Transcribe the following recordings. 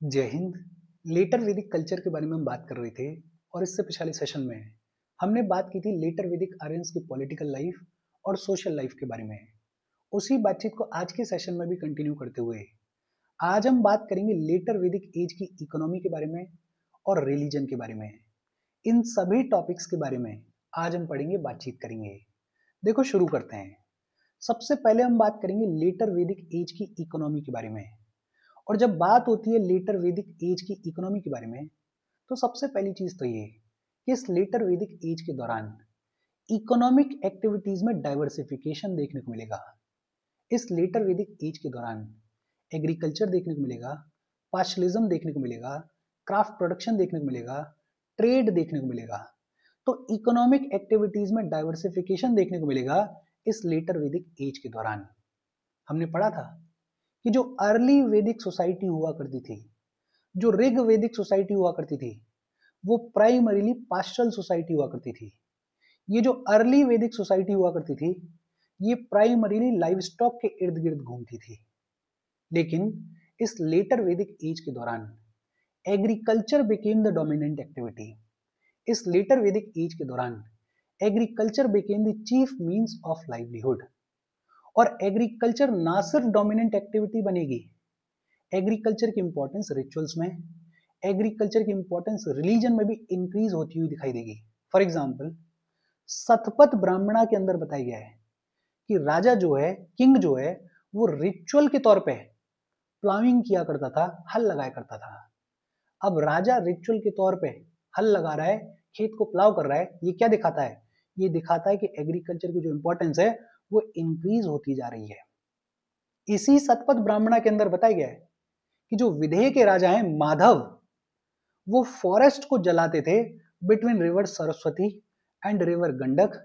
जय हिंद। लेटर वैदिक कल्चर के बारे में हम बात कर रहे थे और इससे पिछले सेशन में हमने बात की थी लेटर वैदिक आर्यंस की पॉलिटिकल लाइफ और सोशल लाइफ के बारे में। उसी बातचीत को आज के सेशन में भी कंटिन्यू करते हुए आज हम बात करेंगे लेटर वैदिक एज की इकोनॉमी के बारे में और रिलीजन के बारे में। इन सभी टॉपिक्स के बारे में आज हम पढ़ेंगे, बातचीत करेंगे। देखो, शुरू करते हैं। सबसे पहले हम बात करेंगे लेटर वैदिक एज की इकोनॉमी के बारे में। और जब बात होती है लेटर वैदिक एज की इकोनॉमी के बारे में, तो सबसे पहली चीज तो ये कि इस लेटर वैदिक एज के दौरान इकोनॉमिक एक्टिविटीज में डाइवर्सिफिकेशन देखने को मिलेगा। इस लेटर वैदिक एज के दौरान एग्रीकल्चर देखने को मिलेगा, पास्चुलिज्म देखने को मिलेगा, क्राफ्ट प्रोडक्शन देखने को मिलेगा, ट्रेड देखने को मिलेगा। तो इकोनॉमिक एक्टिविटीज में डाइवर्सिफिकेशन देखने को मिलेगा इस लेटर वैदिक एज के दौरान। हमने पढ़ा था कि जो अर्ली वैदिक सोसाइटी हुआ करती थी, जो ऋग वैदिक सोसाइटी हुआ करती थी, वो प्राइमरीली पास्चुरल सोसाइटी हुआ करती थी। ये जो अर्ली वैदिक सोसाइटी हुआ करती थी, ये प्राइमरीली लाइव स्टॉक के इर्द गिर्द घूमती थी। लेकिन इस लेटर वैदिक एज के दौरान agriculture became the dominant activity. इस लेटर वैदिक एज के दौरान agriculture became the chief means of livelihood. और एग्रीकल्चर ना सिर्फ डोमिनेंट एक्टिविटी बनेगी, एग्रीकल्चर की इंपॉर्टेंस रिचुअल्स में, एग्रीकल्चर की इंपॉर्टेंस रिलीजन में भी इंक्रीज होती हुई दिखाई देगी। फॉर एग्जाम्पल, शतपथ ब्राह्मणा के अंदर बताया गया है कि राजा जो है, किंग जो है, वो रिचुअल के तौर पे प्लाविंग किया करता था, हल लगाया करता था। अब राजा रिचुअल के तौर पे हल लगा रहा है, खेत को प्लाव कर रहा है, ये क्या दिखाता है? ये दिखाता है कि एग्रीकल्चर की जो इंपॉर्टेंस है वो इंक्रीज होती जा रही है। इसी शतपथ ब्राह्मणा के अंदर बताया गया है कि जो विदेह के राजा हैं माधव, वो फॉरेस्ट को जलाते थे between river Saraswati and river Gandak,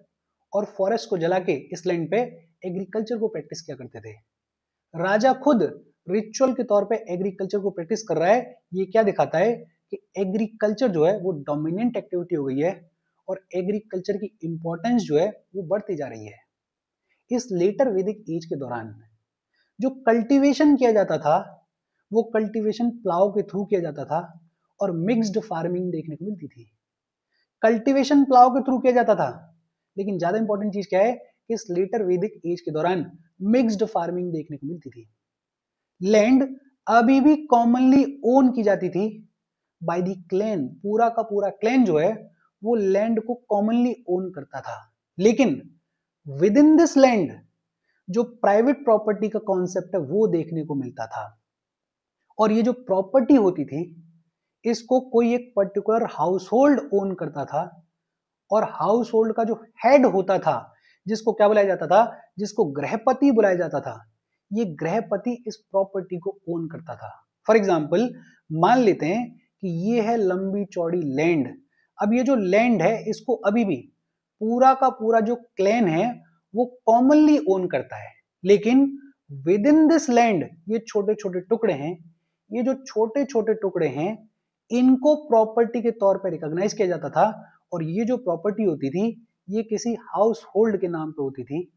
और फॉरेस्ट को जला के इस लैंड पे एग्रीकल्चर को प्रैक्टिस किया करते थे। राजा खुद रिचुअल के तौर पे एग्रीकल्चर को प्रैक्टिस कर रहा है। ये क्या दिखाता है कि एग्रीकल्चर जो है वो डोमिनेंट एक्टिविटी हो गई है और एग्रीकल्चर की इंपॉर्टेंस जो है वो बढ़ती जा रही है। इस लेटर वैदिक एज के दौरान जो कल्टीवेशन किया जाता था, वो कल्टीवेशन प्लाव के थ्रू किया जाता था और मिक्स्ड फार्मिंग देखने को मिलती थी। कल्टीवेशन प्लाव के थ्रू किया जाता था, लेकिन ज्यादा इंपॉर्टेंट चीज क्या है कि इस लेटर वैदिक एज के दौरान मिक्स्ड फार्मिंग देखने को मिलती थी। लैंड अभी भी कॉमनली ओन की जाती थी बाय द क्लैन। पूरा का पूरा क्लैन जो है वो लैंड को कॉमनली ओन करता था। लेकिन विद इन दिस लैंड जो प्राइवेट प्रॉपर्टी का कॉन्सेप्ट है वो देखने को मिलता था। और ये जो प्रॉपर्टी होती थी, इसको कोई एक पर्टिकुलर हाउस होल्ड ओन करता था, और हाउस होल्ड का जो हेड होता था, जिसको क्या बुलाया जाता था? जिसको गृहपति बुलाया जाता था। ये गृहपति इस प्रॉपर्टी को ओन करता था। फॉर एग्जाम्पल, मान लेते हैं कि ये है लंबी चौड़ी लैंड। अब ये जो लैंड है, इसको अभी भी पूरा का पूरा जो क्लैन है वो कॉमनली ओन करता है। लेकिन विद इन दिस लैंड ये छोटे छोटे टुकड़े हैं, ये जो छोटे छोटे टुकड़े हैं, इनको प्रॉपर्टी के तौर पर रिकॉग्नाइज किया जाता था। और ये जो प्रॉपर्टी होती थी, ये किसी हाउस होल्ड के नाम पे होती थी,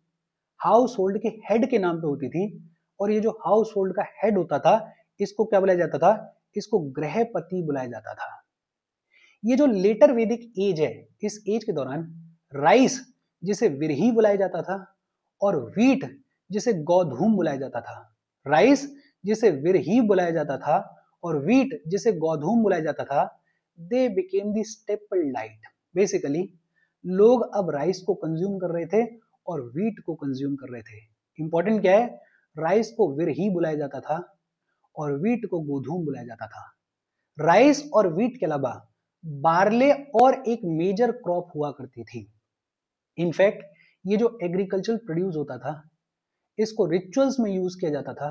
हाउस होल्ड के हेड के नाम पे होती थी। और ये जो हाउस होल्ड का हेड होता था, इसको क्या बुलाया जाता था? इसको गृहपति बुलाया जाता था। ये जो लेटर वैदिक एज है, इस एज के दौरान राइस, जिसे विरही बुलाया जाता था, और व्हीट, जिसे गोधूम बुलाया जाता था। राइस, जिसे विरही बुलाया जाता था, और व्हीट, जिसे गोधूम बुलाया जाता था, they became the staple diet. Basically लोग अब राइस को कंज्यूम कर रहे थे और व्हीट को कंज्यूम कर रहे थे। इंपॉर्टेंट क्या है? राइस को विरही बुलाया जाता था और व्हीट को गोधूम बुलाया जाता था। राइस और व्हीट के अलावा बार्ले और एक मेजर क्रॉप हुआ करती थी। इनफैक्ट ये जो एग्रीकल्चरल प्रोड्यूस होता था, इसको रिचुअल्स में यूज किया जाता था,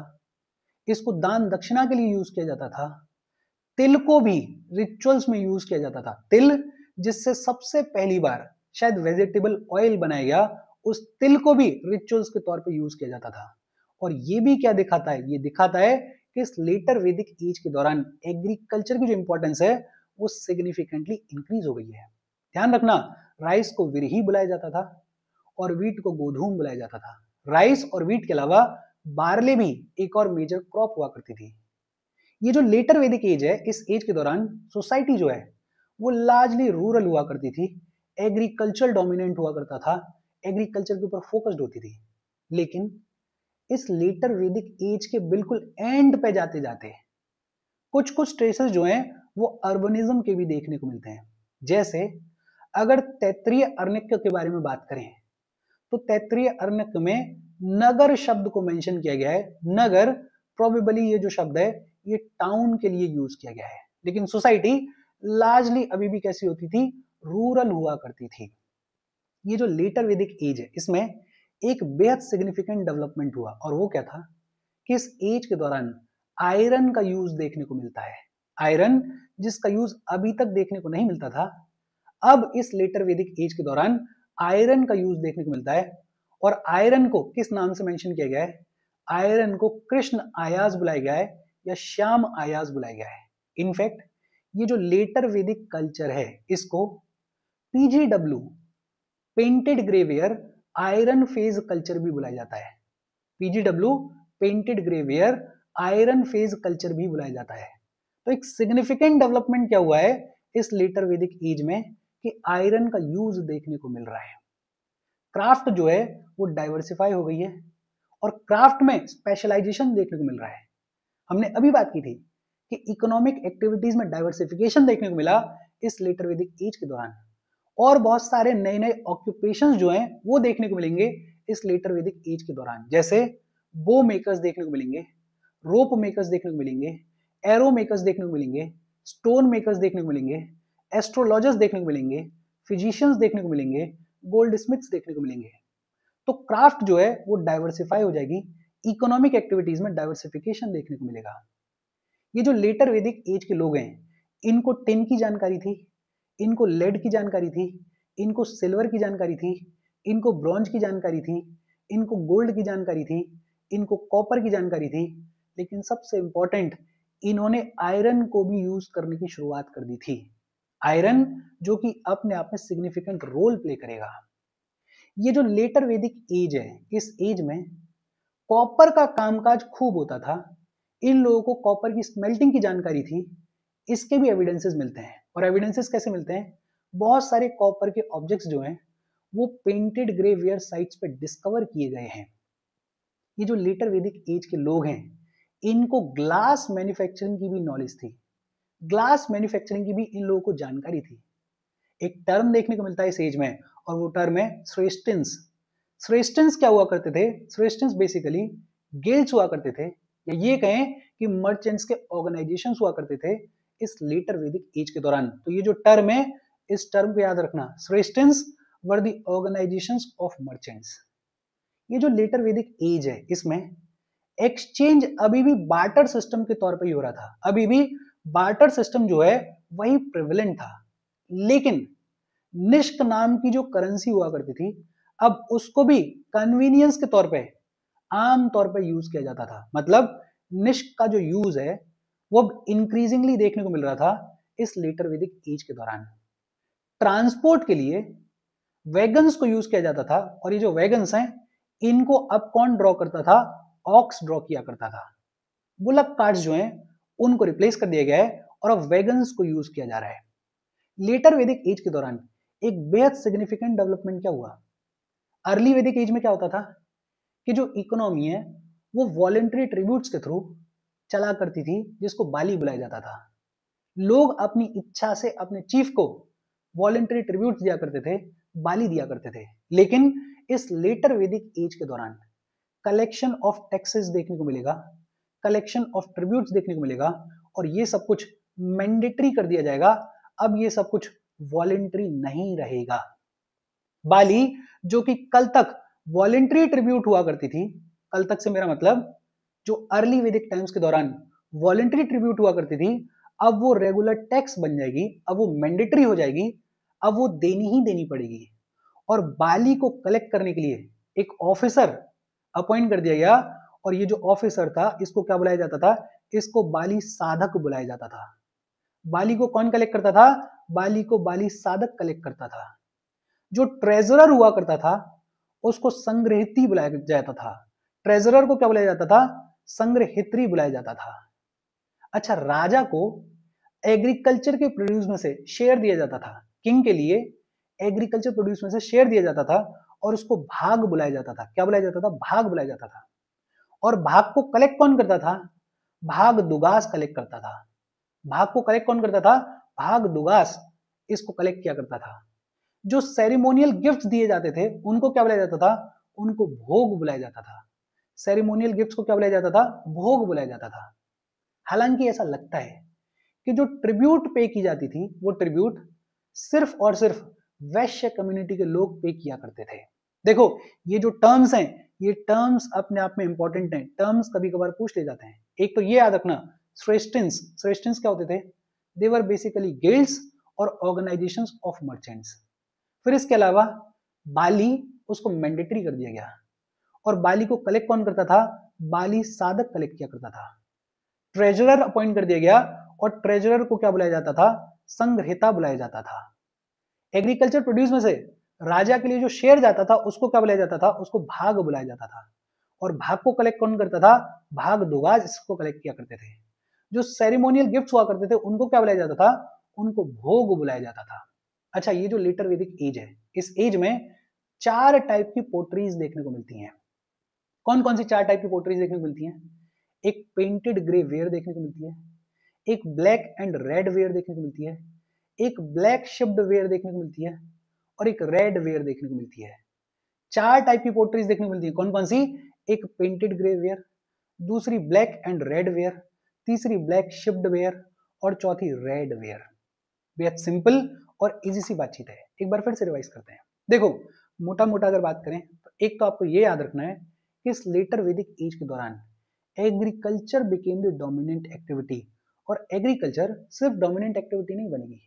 इसको दान दक्षिणा के लिए यूज किया जाता था। तिल को भी रिचुअल्स में यूज किया जाता था। तिल, जिससे सबसे पहली बार शायद वेजिटेबल ऑयल बनाया गया, उस तिल को भी रिचुअल्स के तौर पे यूज किया जाता था। और ये भी क्या दिखाता है? ये दिखाता है कि इस लेटर वैदिक एज के दौरान एग्रीकल्चर की जो इंपॉर्टेंस है वो सिग्निफिकेंटली इंक्रीज हो गई है। ध्यान रखना, राइस को विरही बुलाया जाता था और व्हीट को गोधूम बुलाया जाता था। राइस और व्हीट के अलावा बार्ले भी एक और मेजर क्रॉप हुआ करती थी। ये जो लेटर वैदिक एज है, इस एज के दौरान सोसाइटी जो है वो लार्जली रूरल हुआ करती थी, एग्रीकल्चर डोमिनेंट हुआ करता था, एग्रीकल्चर के ऊपर फोकस्ड होती थी। लेकिन इस लेटर वैदिक एज के बिल्कुल एंड पे जाते जाते कुछ कुछ ट्रेसेस जो हैं वो अर्बनिज्म के भी देखने को मिलते हैं। जैसे अगर तैत्तिरीय अरण्यक के बारे में बात करें तो तैत्तिरीय अरण्यक में नगर शब्द को मेंशन किया गया है। नगर प्रोबेबली ये जो शब्द है ये टाउन के लिए यूज किया गया है, लेकिन सोसाइटी लार्जली अभी भी कैसी होती थी, रूरल हुआ करती थी। ये जो लेटर वैदिक एज है इसमें एक बेहद सिग्निफिकेंट डेवलपमेंट हुआ, और वो क्या था कि इस एज के दौरान आयरन का यूज देखने को मिलता है। आयरन जिसका यूज अभी तक देखने को नहीं मिलता था, अब इस लेटर वैदिक एज के दौरान आयरन का यूज देखने को मिलता है। और आयरन को किस नाम से मेंशन किया गया है? आयरन को कृष्ण आयास बुलाया गया है या श्याम आयास बुलाया गया है। इनफैक्ट ये जो लेटर वैदिक कल्चर है इसको PGW, painted ग्रेवियर iron phase culture भी बुलाया जाता है। PGW, painted ग्रेवियर iron phase culture भी बुलाया जाता है। तो एक सिग्निफिकेंट डेवलपमेंट क्या हुआ है इस लेटर वैदिक एज में कि आयरन का यूज देखने को मिल रहा है। क्राफ्ट जो है वो डाइवर्सिफाई हो गई है और क्राफ्ट में स्पेशलाइजेशन देखने को मिल रहा है। हमने अभी बात की थी कि इकोनॉमिक एक्टिविटीज में डाइवर्सिफिकेशन देखने को मिला इस लेटर वैदिक एज के दौरान, और बहुत सारे नए नए ऑक्यूपेशंस जो हैं वो देखने को मिलेंगे इस लेटर वैदिक एज के दौरान। जैसे बो मेकर्स देखने को मिलेंगे, रोप मेकर्स देखने को मिलेंगे, एरो मेकर्स देखने को मिलेंगे, स्टोन मेकर्स देखने को मिलेंगे, एस्ट्रोलॉजर्स देखने को मिलेंगे, फिजिशियंस देखने को मिलेंगे, गोल्ड स्मिथ्स देखने को मिलेंगे। तो क्राफ्ट जो है वो डाइवर्सिफाई हो जाएगी, इकोनॉमिक एक्टिविटीज में डाइवर्सिफिकेशन देखने को मिलेगा। ये जो लेटर वैदिक एज के लोग हैं इनको टिन की जानकारी थी, इनको लेड की जानकारी थी, इनको सिल्वर की जानकारी थी, इनको ब्रॉन्ज की जानकारी थी, इनको गोल्ड की जानकारी थी, इनको कॉपर की जानकारी थी, लेकिन सबसे इंपॉर्टेंट इन्होंने आयरन को भी यूज करने की शुरुआत कर दी थी। आयरन जो कि अपने आप में सिग्निफिकेंट रोल प्ले करेगा। ये जो लेटर वैदिक एज है इस एज में कॉपर का कामकाज खूब होता था। इन लोगों को कॉपर की स्मेल्टिंग की जानकारी थी, इसके भी एविडेंसेस मिलते हैं। और एविडेंसेस कैसे मिलते हैं? बहुत सारे कॉपर के ऑब्जेक्ट्स जो हैं वो पेंटेड ग्रेवियर साइट्स पे डिस्कवर किए गए हैं। ये जो लेटर वैदिक एज के लोग हैं इनको ग्लास मैन्युफैक्चरिंग की भी नॉलेज थी, ग्लास मैन्युफैक्चरिंग की भी इन लोगों को जानकारी थी। एक टर्म देखने को मिलता है इस एज में और वो टर्म है श्रेष्ठिन्स। श्रेष्ठिन्स क्या हुआ करते थे? श्रेष्ठिन्स बेसिकली गिल्ड्स हुआ करते थे, या ये कहें कि मर्चेंट्स के ऑर्गेनाइजेशंस हुआ करते थे इस लेटर वैदिक एज के दौरान। तो ये जो टर्म है इस टर्म को याद रखना, श्रेष्ठिन्स were the organisations of merchants. ये जो लेटर वैदिक एज है इसमें एक्सचेंज अभी भी बार्टर सिस्टम के तौर पर ही हो रहा था। अभी भी बार्टर सिस्टम जो है वही प्रेवलेंट था, लेकिन निष्क नाम की जो करेंसी हुआ करती थी अब उसको भी कन्वीनियंस के तौर पे आम तौर पे यूज किया जाता था। मतलब निष्क का जो यूज है वो अब इंक्रीजिंगली देखने को मिल रहा था इस लेटर वैदिक एज के दौरान। ट्रांसपोर्ट के लिए वैगन्स को यूज किया जाता था, और ये जो वैगन्स हैं इनको अब कौन ड्रॉ करता था? ऑक्स ड्रॉ किया करता था। बुलक कार्ट्स जो हैं उनको रिप्लेस कर दिया गया है और अब वैगन्स को यूज किया जा रहा है। लेटर वैदिक एज के दौरान एक बेहद सिग्निफिकेंट डेवलपमेंट क्या हुआ? अर्ली वैदिक एज में क्या होता था कि जो इकोनॉमी है वो वॉलेंटरी ट्रिब्यूट्स के थ्रू चला करती थी, जिसको बाली बुलाया जाता था। लोग अपनी इच्छा से अपने चीफ को वॉलेंटरी ट्रिब्यूट्स दिया करते थे, बाली दिया करते थे। लेकिन इस लेटर वैदिक एज के दौरान कलेक्शन ऑफ टैक्सेस देखने को मिलेगा, कलेक्शन ऑफ ट्रिब्यूट्स देखने को मिलेगा, और ये सब कुछ मैंडेटरी कर दिया जाएगा। अब ये सब कुछ वॉलेंटरी नहीं रहेगा। बाली जो कि कल तक वॉलेंटरी ट्रिब्यूट हुआ करती थी, कल तक से मेरा मतलब जो अर्ली वैदिक टाइम्स के दौरान वॉलेंटरी ट्रिब्यूट हुआ करती थी, अब वो रेगुलर टैक्स बन जाएगी, अब वो मैंडेटरी हो जाएगी, अब वो देनी ही देनी पड़ेगी। और बाली को कलेक्ट करने के लिए एक ऑफिसर अपॉइंट कर दिया गया, और ये जो ऑफिसर था इसको क्या बुलाया जाता था? इसको बाली साधक बुलाया जाता था। बाली को कौन कलेक्ट करता था? बाली को बाली साधक कलेक्ट करता था। जो ट्रेजरर हुआ करता था उसको संग्रहित्री बुलाया जाता था। ट्रेजरर को क्या बुलाया जाता था? संग्रहित्री बुलाया जाता था। अच्छा, राजा को एग्रीकल्चर के प्रोड्यूस में से शेयर दिया जाता था, किंग के लिए एग्रीकल्चर प्रोड्यूस में से शेयर दिया जाता था और उसको भाग बुलाया जाता था। क्या बुलाया जाता था? भाग बुलाया जाता था। और भाग को कलेक्ट कौन करता था? भाग दुगास कलेक्ट करता था। भाग को कलेक्ट कौन करता था? भाग दुगास इसको कलेक्ट किया करता था। जो सेरेमोनियल गिफ्ट्स दिए जाते थे उनको क्या बुलाया जाता था? उनको भोग बुलाया जाता था। सेरेमोनियल गिफ्ट्स को क्या बुलाया जाता था? भोग बुलाया जाता था। हालांकि ऐसा लगता है कि जो ट्रिब्यूट पे की जाती थी वो ट्रिब्यूट सिर्फ और सिर्फ वैश्य कम्युनिटी के लोग पे किया करते थे। देखो, ये जो टर्म्स हैं, ये टर्म्स अपने आप में इंपॉर्टेंट हैं। टर्म्स कभी कभार पूछ ले जाते हैं। एक तो ये याद रखना, श्रेष्ठिंस। श्रेष्ठिंस क्या होते थे? दे वर बेसिकली गिल्ड्स और ऑर्गेनाइजेशंस ऑफ मर्चेंट्स। फिर इसके अलावा बाली, उसको मैंडेटरी कर दिया गया। और बाली को कलेक्ट कौन करता था? बाली साधक कलेक्ट किया करता था। ट्रेजरर अपॉइंट कर दिया गया और ट्रेजरर को क्या बुलाया जाता था? संग्रहिता बुलाया जाता था। एग्रीकल्चर प्रोड्यूस में से राजा के लिए जो शेयर जाता था उसको क्या बुलाया जाता था? उसको भाग बुलाया जाता था। और भाग को कलेक्ट कौन करता था? भाग दुगाज इसको कलेक्ट किया करते थे। जो सेरेमोनियल गिफ्ट्स हुआ करते थे उनको क्या बुलाया जाता था? उनको भोग बुलाया जाता था। अच्छा, ये जो लेटर वैदिक एज है, इस एज में 4 टाइप की पोट्रीज देखने को मिलती हैं। कौन कौन सी 4 टाइप की पोट्रीज देखने को मिलती हैं? एक पेंटेड ग्रे वेयर देखने को मिलती है, एक ब्लैक एंड रेड वेयर देखने को मिलती है, एक ब्लैक शिप्ड वेयर देखने को मिलती है और एक रेड वेयर देखने को मिलती है। 4 टाइप की पोट्रीज देखने को मिलती है। कौन कौन सी? एक पेंटेड ग्रे वेयर, दूसरी ब्लैक एंड रेड वेयर, तीसरी ब्लैक शिप्ड वेयर और चौथी रेड वेयर। बेहद सिंपल और इजी सी बातचीत है। एक बार फिर से रिवाइज करते हैं। देखो, मोटा मोटा अगर बात करें तो एक तो आपको ये याद रखना है कि इस लेटर वैदिक एज के दौरान agriculture became the dominant activity. और एग्रीकल्चर सिर्फ डोमिनेंट एक्टिविटी नहीं बनेगी,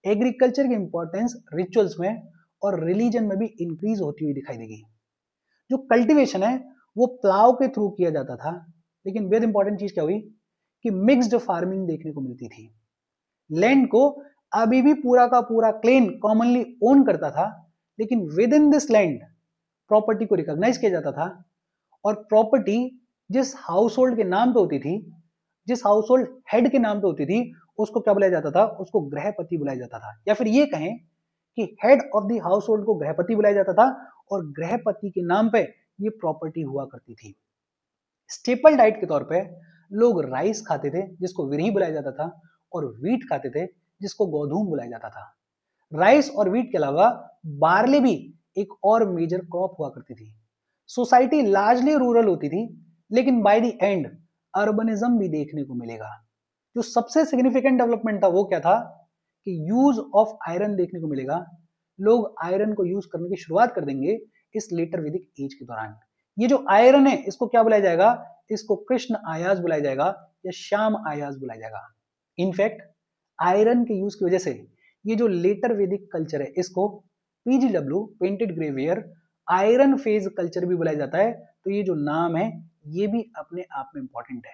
एग्रीकल्चर की इंपॉर्टेंस रिचुअल्स में और रिलीजन में भी इंक्रीज होती हुई दिखाई देगी। जो कल्टीवेशन है वो प्लाव के थ्रू किया जाता था, लेकिन बेहद इंपॉर्टेंट चीज क्या हुई कि मिक्स्ड फार्मिंग देखने को मिलती थी। लैंड को अभी भी पूरा का पूरा क्लेम कॉमनली ओन करता था, लेकिन with in this land property को रिकॉग्नाइज किया जाता था। और प्रॉपर्टी जिस हाउस होल्ड के नाम पे होती थी, जिस हाउस होल्ड हेड के नाम पे होती थी, उसको क्या बुलाया जाता था? उसको गृहपति बुलाया जाता था। या फिर ये कहें कि head of the house hold को गृहपति बुलाया जाता था और गृहपति के नाम पे ये प्रॉपर्टी हुआ करती थी। स्टेपल डाइट के तौर पे लोग राइस खाते थे जिसको विरही बुलाया जाता था, और व्हीट खाते थे जिसको गोधूम बुलाया जाता था। राइस और व्हीट के अलावा बार्ले भी एक और मेजर क्रॉप हुआ करती थी। सोसाइटी लार्जली रूरल होती थी, लेकिन बाय द एंड अर्बनिज्म भी देखने को मिलेगा। जो सबसे सिग्निफिकेंट डेवलपमेंट था वो क्या था कि यूज ऑफ आयरन देखने को मिलेगा। लोग आयरन को यूज करने की शुरुआत कर देंगे इस लेटर वैदिक एज के दौरान। ये जो आयरन है इसको क्या बुलाया जाएगा? इसको कृष्ण आयास बुलाया जाएगा या श्याम आयास बुलाया जाएगा। इनफैक्ट आयरन के यूज की वजह से ये जो लेटर वैदिक कल्चर है इसको PGW, painted grey ware, iron phase culture भी बुलाया जाता है। तो ये जो नाम है ये भी अपने आप में इंपॉर्टेंट है।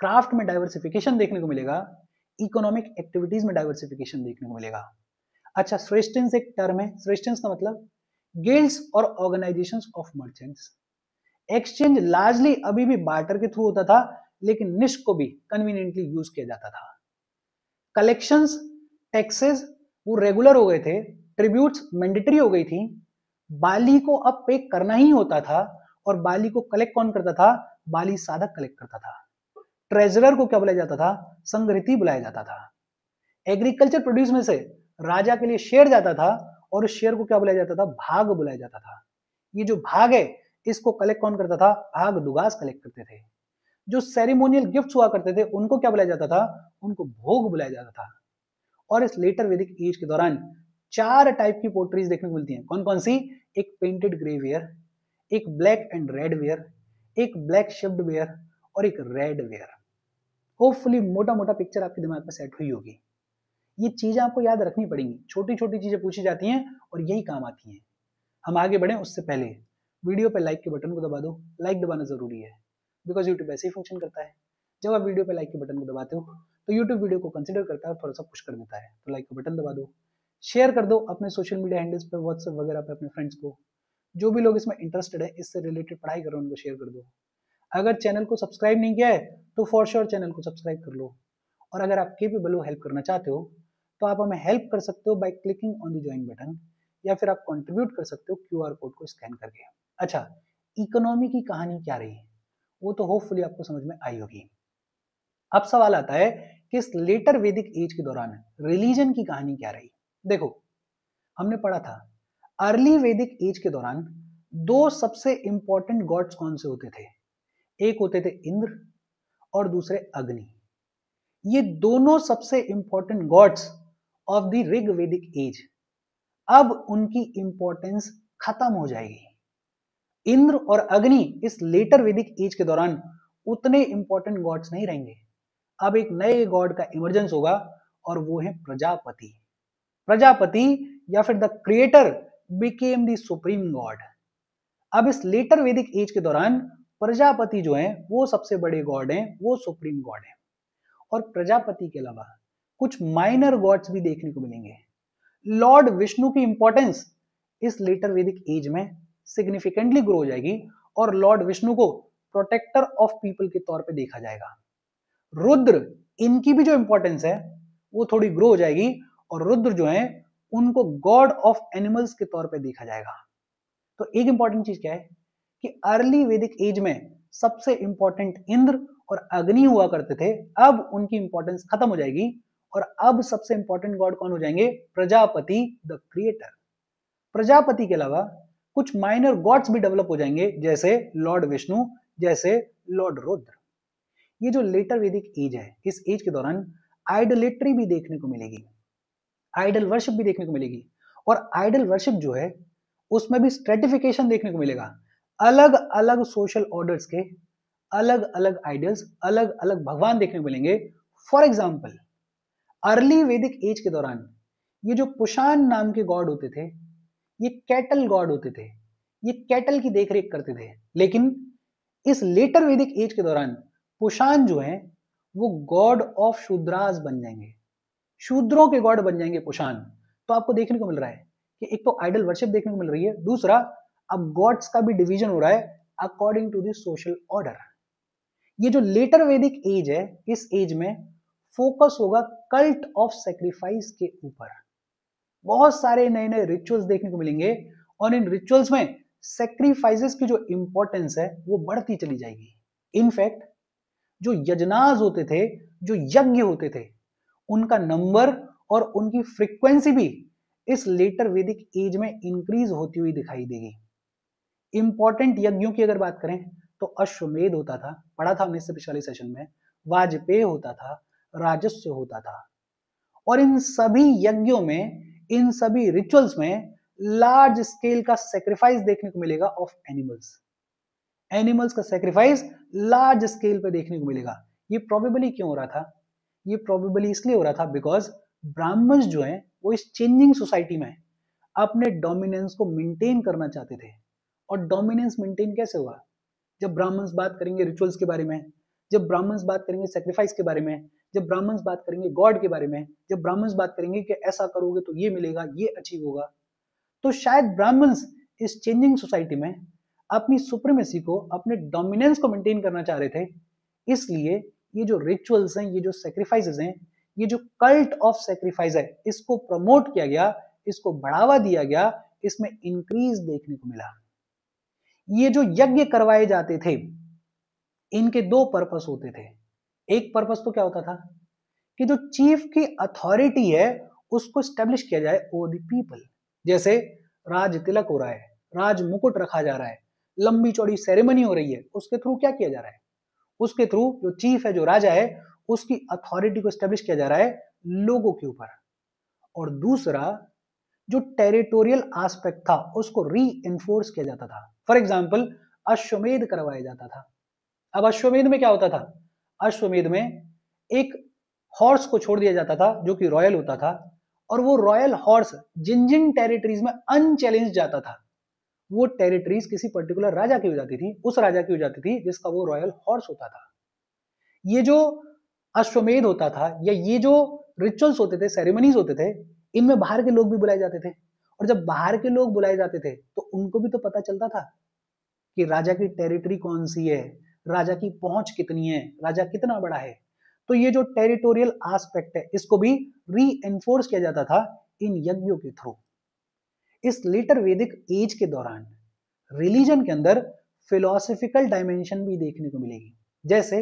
क्राफ्ट में डाइवर्सिफिकेशन देखने को मिलेगा, इकोनॉमिक एक्टिविटीज में डाइवर्सिफिकेशन देखने को मिलेगा। अच्छा, श्रेष्ठिंस एक टर्म है। श्रेष्ठिंस का मतलब गिल्ड्स और organisations of merchants. Exchange largely अभी भी बार्टर के थ्रू होता था, लेकिन निश को भी कन्वीनियंटली यूज किया जाता था। कलेक्शंस, टैक्सेस वो रेगुलर हो गए थे, ट्रिब्यूट्स मैंडेटरी हो गई थी। बाली को अब पे करना ही होता था और बाली को कलेक्ट कौन करता था? बाली साधक कलेक्ट करता था। ट्रेजरर को क्या बुलाया जाता था? संग्रहिती बुलाया जाता था। एग्रीकल्चर प्रोड्यूस में से राजा के लिए शेयर जाता था और उस शेयर को क्या बुलाया जाता था? भाग बुलाया जाता था। ये जो भाग है इसको कलेक्ट कौन करता था? भाग दुगास कलेक्ट करते थे। जो सेरेमोनियल गिफ्ट्स हुआ करते थे उनको क्या बुलाया जाता था? उनको भोग बुलाया जाता था। और इस लेटर वैदिक एज के दौरान 4 टाइप की पोट्रीज देखने को मिलती हैं। कौन कौन सी? एक पेंटेड ग्रे वेयर, एक ब्लैक एंड रेड वेयर, एक ब्लैक शिप्ड वेयर और एक रेड वेयर। होपफुली मोटा मोटा पिक्चर आपके दिमाग में सेट हुई होगी। ये चीजें आपको याद रखनी पड़ेंगी। छोटी छोटी चीजें पूछी जाती हैं और यही काम आती हैं। हम आगे बढ़े उससे पहले वीडियो पे लाइक के बटन को दबा दो। लाइक दबाना जरूरी है, बिकॉज यूट्यूब ऐसे ही फंक्शन करता है। जब आप वीडियो पे लाइक के बटन को दबाते हो तो यूट्यूब वीडियो को कंसिडर करता है और थोड़ा सा पुश कर देता है। तो लाइक का बटन दबा दो, शेयर कर दो अपने सोशल मीडिया हैंडल्स पे, व्हाट्सएप वगैरह पे अपने फ्रेंड्स को। जो भी लोग इसमें इंटरेस्टेड है, इससे रिलेटेड पढ़ाई कर रहे हैं, उनको शेयर कर दो। अगर चैनल को सब्सक्राइब नहीं किया है तो फॉर श्योर चैनल को सब्सक्राइब कर लो। और अगर आप केपेबल हो, हेल्प करना चाहते हो, तो आप हमें हेल्प कर सकते हो by clicking on the join button, या फिर आप कंट्रीब्यूट कर सकते हो क्यूआर कोड को स्कैन करके। अच्छा, इकोनॉमी की कहानी क्या रही वो तो होपफुली आपको समझ में आई होगी। अब सवाल आता है कि इस लेटर वैदिक एज के दौरान रिलीजन की कहानी क्या रही। देखो, हमने पढ़ा था अर्ली वैदिक एज के दौरान दो सबसे इंपॉर्टेंट गॉड्स कौन से होते थे। एक होते थे इंद्र और दूसरे अग्नि। ये दोनों सबसे important God's of the Rig वैदिक एज अब उनकी इंपॉर्टेंस खत्म हो जाएगी। इंद्र और अग्नि इस लेटर वैदिक एज के दौरान उतने इंपॉर्टेंट गॉड्स नहीं रहेंगे। अब एक नए गॉड का इमर्जेंस होगा और वो है प्रजापति। प्रजापति या फिर the creator became the supreme God. अब इस लेटर वैदिक एज के दौरान प्रजापति जो है वो सबसे बड़े गॉड हैं, वो सुप्रीम गॉड है। और प्रजापति के अलावा कुछ माइनर गॉड्स भी देखने को मिलेंगे। लॉर्ड विष्णु की इंपॉर्टेंस इस लेटर वैदिक एज में सिग्निफिकेंटली ग्रो हो जाएगी और लॉर्ड विष्णु को प्रोटेक्टर ऑफ पीपल के तौर पे देखा जाएगा। रुद्र, इनकी भी जो इंपॉर्टेंस है वो थोड़ी ग्रो हो जाएगी और रुद्र जो है उनको गॉड ऑफ एनिमल्स के तौर पे देखा जाएगा। तो एक इंपॉर्टेंट चीज क्या है कि अर्ली वैदिक एज में सबसे इंपॉर्टेंट इंद्र और अग्नि हुआ करते थे, अब उनकी इंपॉर्टेंस खत्म हो जाएगी और अब सबसे इंपॉर्टेंट गॉड कौन हो जाएंगे? Prajapati, the creator. प्रजापति के अलावा कुछ माइनर गॉड्स भी डेवलप हो जाएंगे, जैसे लॉर्ड विष्णु, जैसे लॉर्ड रुद्र। ये जो लेटर वैदिक एज है, इस एज के दौरान आइडोलेट्री भी देखने को मिलेगी, आइडल वर्शिप भी देखने को मिलेगी। और आइडल वर्शिप जो है उसमें भी स्ट्रेटिफिकेशन देखने को मिलेगा। अलग अलग सोशल ऑर्डर्स के अलग अलग आइडल्स, अलग अलग भगवान देखने को मिलेंगे। फॉर एग्जाम्पल, अर्ली वैदिक एज के दौरान ये जो पुशान नाम के गॉड होते थे, ये कैटल गॉड होते थे, ये कैटल की देखरेख करते थे। लेकिन इस लेटर वैदिक एज के दौरान पुशान जो है वो गॉड ऑफ शूद्रास बन जाएंगे, शूद्रों के गॉड बन जाएंगे पुशान। तो आपको देखने को मिल रहा है कि एक तो आइडल वर्शिप देखने को मिल रही है, दूसरा अब गॉड्स का भी डिवीजन हो रहा है according to the social order. ये जो लेटर वैदिक एज है, इस एज में फोकस होगा कल्ट ऑफ सैक्रिफाइस के ऊपर। बहुत सारे नए नए रिचुअल्स देखने को मिलेंगे और इन रिचुअल्स में सैक्रिफाइसेस की जो इंपॉर्टेंस है वो बढ़ती चली जाएगी। इनफैक्ट जो यजनाज होते थे, जो यज्ञ होते थे, उनका नंबर और उनकी फ्रीक्वेंसी भी इस लेटर वैदिक एज में इंक्रीज होती हुई दिखाई देगी। इंपॉर्टेंट यज्ञों की अगर बात करें तो अश्वमेध होता था, पढ़ा था हमने इससे पिछले सेशन में, वाजपेय होता था, राजस्व होता था। और इन सभी यज्ञों में, इन सभी रिचुअल्स में लार्ज स्केल का सेक्रीफाइस देखने को मिलेगा ऑफ एनिमल्स। एनिमल्स का सेक्रीफाइस लार्ज स्केल पे देखने को मिलेगा। ये प्रोबेबली क्यों हो रहा था? ये प्रोबेबली इसलिए हो रहा था बिकॉज ब्राह्मण्स जो हैं वो इस चेंजिंग सोसाइटी में अपने डोमिनेंस को मेंटेन करना चाहते थे। और डोमिनेंस मेंटेन कैसे होगा? जब ब्राह्मण्स बात करेंगे रिचुअल्स के बारे में, जब ब्राह्मण्स बात करेंगे सेक्रीफाइस के बारे में, जब ब्राह्मण्स बात करेंगे गॉड के बारे में, जब ब्राह्मण्स बात करेंगे कि ऐसा करोगे तो ये मिलेगा, ये अचीव होगा, तो शायद ब्राह्मण्स इस चेंजिंग सोसाइटी में अपनी सुप्रीमेसी को, अपने डोमिनेंस को मेंटेन करना चाह रहे थे। इसलिए ये जो रिचुअल्स हैं, ये जो सेक्रीफाइसेस हैं, ये जो कल्ट ऑफ सेक्रीफाइस है, इसको प्रमोट किया गया, इसको बढ़ावा दिया गया, इसमें इंक्रीज देखने को मिला। ये जो यज्ञ करवाए जाते थे, इनके दो पर्पस होते थे। एक पर्पस तो क्या होता था कि जो चीफ की अथॉरिटी है उसको स्टैब्लिश किया जाए ओवर द पीपल। जैसे राज तिलक हो रहा है, राज मुकुट रखा जा रहा है, लंबी चौड़ी सेरेमनी हो रही है, उसके थ्रू क्या किया जा रहा है? उसके थ्रू जो चीफ है, जो राजा है, उसकी अथॉरिटी को स्टैब्लिश किया जा रहा है लोगों के ऊपर। और दूसरा जो टेरिटोरियल एस्पेक्ट था उसको री एनफोर्स किया जाता था। फॉर एग्जाम्पल, अश्वमेध करवाया जाता था। अब अश्वमेध में क्या होता था? अश्वमेध में एक हॉर्स को छोड़ दिया जाता था जो कि रॉयल होता था, और वो रॉयल हॉर्स जिन जिन टेरिटरीज में अनचैलेंज जाता था, वो टेरिटरीज किसी पर्टिकुलर राजा की हो जाती थी, उस राजा की हो जाती थी जिसका वो रॉयल हॉर्स होता था। ये जो अश्वमेध होता था या ये जो रिचुअल्स होते थे, सेरेमनीज होते थे, इनमें बाहर के लोग भी बुलाए जाते थे। और जब बाहर के लोग बुलाए जाते थे तो उनको भी तो पता चलता था कि राजा की टेरिटरी कौन सी है, राजा की पहुंच कितनी है, राजा कितना बड़ा है। तो ये जो टेरिटोरियल एस्पेक्ट है इसको भी री किया जाता था इन यज्ञों के थ्रू। इस लेटर वैदिक एज के दौरान रिलीजन के अंदर फिलोसफिकल डायमेंशन भी देखने को मिलेगी। जैसे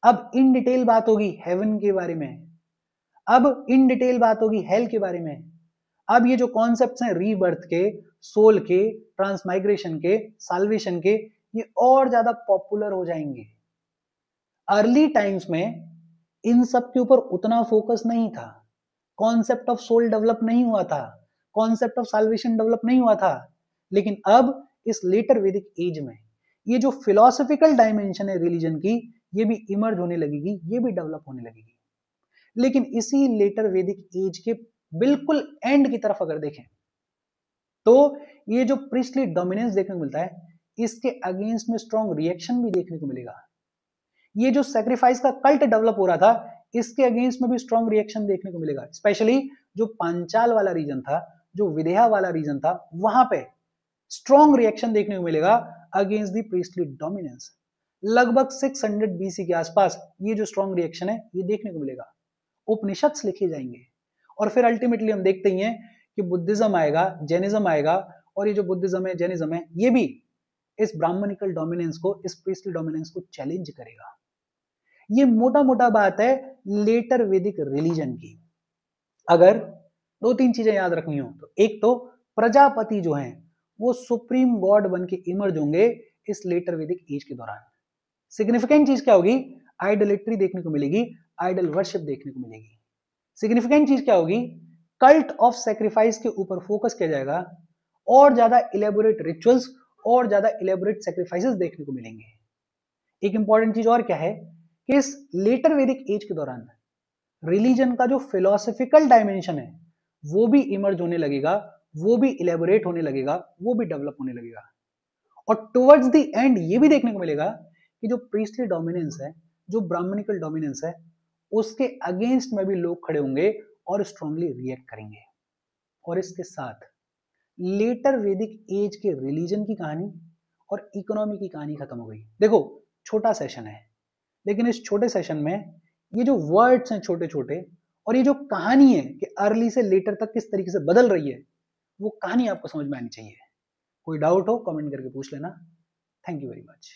अब इन डिटेल बात होगी हेवन के बारे में, अब इन डिटेल बात होगी हेल के बारे में। अब ये जो कॉन्सेप्ट्स हैं रीबर्थ के, सोल के, ट्रांसमाइग्रेशन के, साल्वेशन के, ये और ज्यादा पॉपुलर हो जाएंगे। अर्ली टाइम्स में इन सब के ऊपर उतना फोकस नहीं था, कॉन्सेप्ट ऑफ सोल डेवलप नहीं हुआ था, कॉन्सेप्ट ऑफ साल्वेशन डेवलप नहीं हुआ था। लेकिन अब इस लेटर वैदिक एज में ये जो फिलोसफिकल डायमेंशन है रिलीजन की, ये भी इमर्ज होने लगेगी, ये भी डेवलप होने लगेगी। लेकिन इसी लेटर वैदिक एज के बिल्कुल एंड की तरफ अगर देखें तो ये जो प्रीस्टली डोमिनेंस देखने को मिलता है, इसके अगेंस्ट में स्ट्रॉन्ग रिएक्शन भी देखने को मिलेगा। ये जो सैक्रिफाइस का कल्ट डेवलप हो रहा था, इसके अगेंस्ट में भी स्ट्रॉन्ग रिएक्शन देखने को मिलेगा। स्पेशली जो पांचाल वाला रीजन था, जो विदेहा वाला रीजन था, वहां पे स्ट्रॉन्ग रिएक्शन देखने को मिलेगा अगेंस्ट द प्रीस्टली डोमिनेंस। लगभग 600 बीसी के आसपास ये जो स्ट्रॉन्ग रिएक्शन है ये देखने को मिलेगा। उपनिषद लिखे जाएंगे और फिर अल्टीमेटली हम देखते ही हैं कि बुद्धिज्म आएगा, जैनिज्म आएगा, और ये जो बुद्धिज्म है, जैनिज्म है, ये भी इस ब्राह्मणिकल डोमिनेंस को, इस प्रीस्टली डोमिनेंस को चैलेंज करेगा। ये मोटा मोटा बात है लेटर वैदिक रिलीजन की। अगर दो तीन चीजें याद रखनी हो तो एक तो प्रजापति जो हैं वो सुप्रीम गॉड बन के इमर्ज होंगे इस लेटर वैदिक एज के दौरान। सिग्निफिकेंट चीज क्या होगी? आइडोलेट्री देखने को मिलेगी, आइडल वर्शिप देखने को मिलेगी। सिग्निफिकेंट चीज क्या होगी? कल्ट ऑफ सैक्रिफाइस के ऊपर फोकस किया जाएगा, और ज्यादा इलेबोरेट रिचुअल्स और ज्यादा इलेबोरेट सैक्रिफाइसेस देखने को मिलेंगे। एक इंपॉर्टेंट चीज और क्या है कि इस लेटर वैदिक एज के दौरान रिलीजन का जो फिलोसफिकल डायमेंशन है वो भी इमर्ज होने लगेगा, वो भी इलेबोरेट होने लगेगा, वो भी डेवलप होने लगेगा। और टुवर्ड्स द एंड ये भी देखने को मिलेगा कि जो प्रीस्टली डोमिनेंस है, जो ब्राह्मणिकल डोमिनेंस है, उसके अगेंस्ट में भी लोग खड़े होंगे और स्ट्रांगली रिएक्ट करेंगे। और इसके साथ लेटर वैदिक एज के रिलीजन की कहानी और इकोनॉमी की कहानी खत्म हो गई। देखो छोटा सेशन है, लेकिन इस छोटे सेशन में ये जो वर्ड्स हैं छोटे छोटे, और ये जो कहानी है कि अर्ली से लेटर तक किस तरीके से बदल रही है, वो कहानी आपको समझ में आनी चाहिए। कोई डाउट हो कमेंट करके पूछ लेना। Thank you very much.